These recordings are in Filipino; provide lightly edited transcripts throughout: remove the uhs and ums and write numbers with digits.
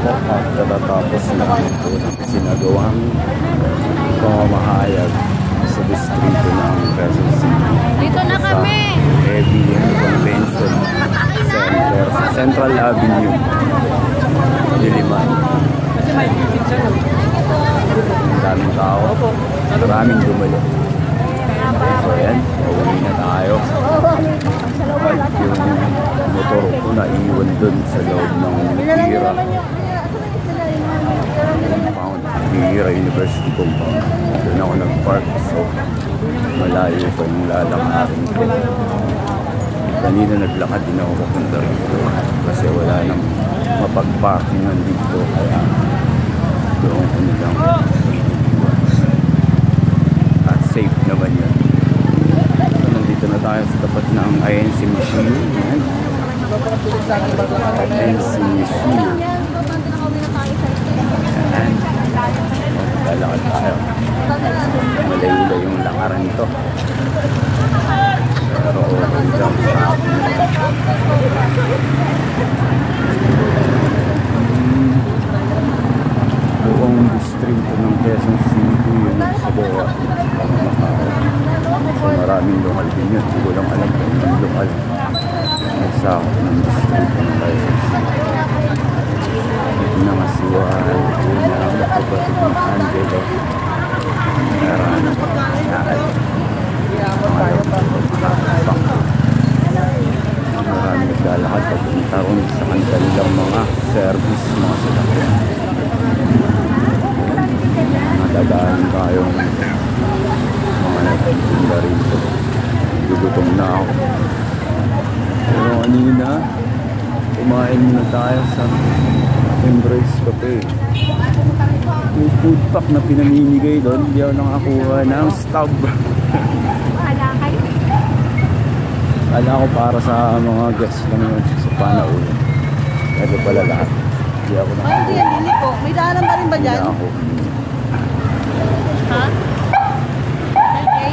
po at katatapos namin po ng sinagawang pamamahayag sa distrito ng Quezon City. Dito na kami! Sa ABM Convention Center sa Central Avenue, Diliman. Ang daming tao, maraming dumalo. So yan, uuwi na tayo. At yung motor ko naiwan dun sa loob ng Hira compound, Hira University compound. Doon ako nag-park, so malayo pa yung lalakarin ko. Kanina naglakad din ako papunta rito kasi wala nang mapag-parking nandito, kaya doon ko nilang iniiwan. At safe naman yun. So nandito na tayo sa tapat ng INC Museum. INC Museum. Ayan. Lalakad tayo. Malayo yung lakaran nito. Pero okay lang. Buong distrito ng Quezon City yun sa Boa. So maraming lokal din yun. Hindi ko lang alam kung yung lokal sa ng distrito ng Quezon City. Ito na nga si Juan. Ito na ang kapatid ng Angelo. Meron naal. Maraming naglalakad pagpunta ron sa kanilang mga service, mga sasakyan. Nadadaanan tayong mga nagtitinda rito. Gugutom na ako. Pero kanina, kumain muna tayo sa Embrace Cafe. May food pack na pinamimigay doon. Hindi ako nakakuha ng stub. Kala ko para sa mga guests lang yun sa Panao. Ito pala lahat. Hindi ako nakakuha. Hindi po. May daanan pa rin ba dyan? Hindi ako. Ha? Okay.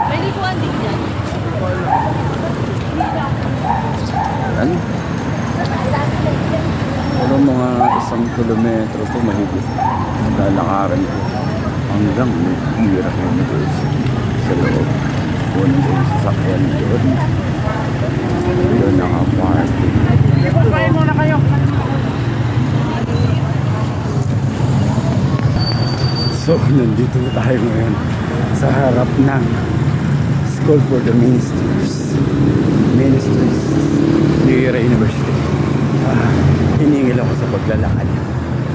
May likuan din dyan. Ayan. Pero mga 1 kilometro po mahigit. Lalakaran ko hanggang Hira University sa loob. Punin ko yung sasakyan doon. Doon naka-parking. Pagkain muna kayo. So, nandito na tayo ngayon sa harap ng School for the Ministries Hira University. Hiningil ako sa paglalakad.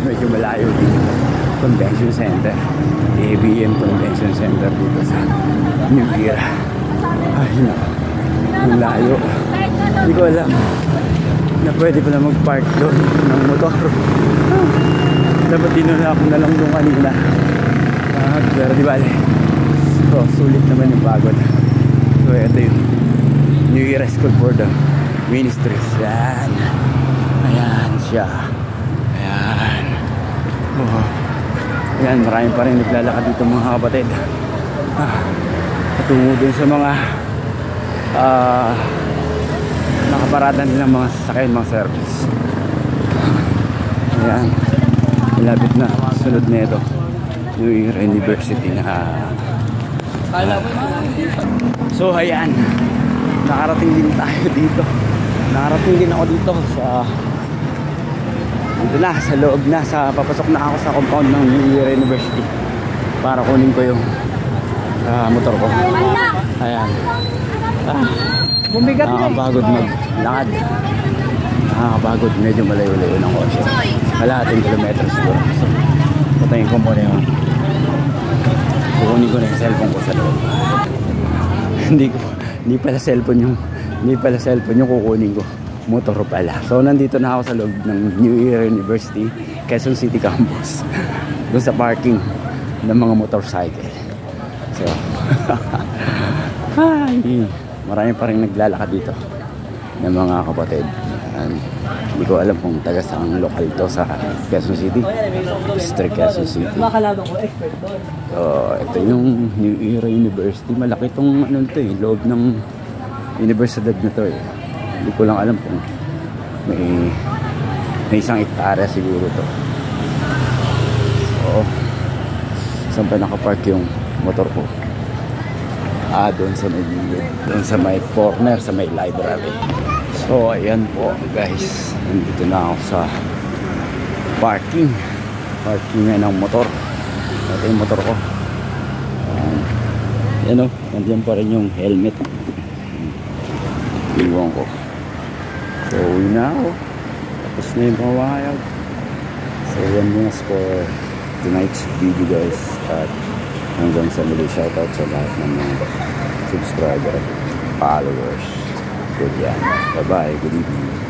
Medyo malayo din yung Convention Center, ABM Convention Center dito sa New Hira. Ay, ang layo. Hindi ko alam na pwede pala mag-park doon ng motor. Dapat dinuna ako na lang doon kanina. Pero di bale, so sulit naman yung pagod. So ito yung New Hira School for the Ministries. Yan. Ayan siya. Ayan. Oh. Ayan, marami pa rin naglalakad dito mga kapatid. Patungo din sa mga nakaparada nilang mga sasakyan, mga service. Ayan. Malapit na. Sunod na ito. New Hira University na. So ayan. Nakarating din tayo dito. Nakarating din ako dito sa dito na, sa loob na, papasok na ako sa compound ng New Hira University para kunin ko yung motor ko. Ayan. Bumigat na. Nakakapagod maglakad. Nakakapagod, medyo malayo-layo ng konti. Kalahating kilometro siguro. So, patayin ko muna yung kukunin ko na yung cellphone ko sa loob. Hindi pala cellphone yung kukunin ko. Motor pala. So nandito na ako sa loob ng New Hira University, Quezon City Campus. Doon sa parking ng mga motorcycle. So ay, marami pa rin naglalakad dito ng mga kapatid. And, hindi ko alam kung taga saang lokal to sa Quezon City, District Quezon City. So ito yung New Hira University. Malaki tong ano to loob ng universidad na to Hindi ko lang alam kung may May 1 hektarya siguro to. Oo. Saan pa nakapark yung motor ko? Doon sa may gilid. Doon sa may corner, sa may library. So, ayan po guys. Nandito na ako sa parking. Parking nga ng motor. Ito yung motor ko. Yan o. Nandiyan pa rin yung helmet. Iwan ko. So, uwi na ako. Tapos na yung pamahayag. So, yan muna for tonight's video guys. At hanggang sa muli, shoutout sa lahat ng mga subscriber at followers. Good yan. Bye bye. Good evening.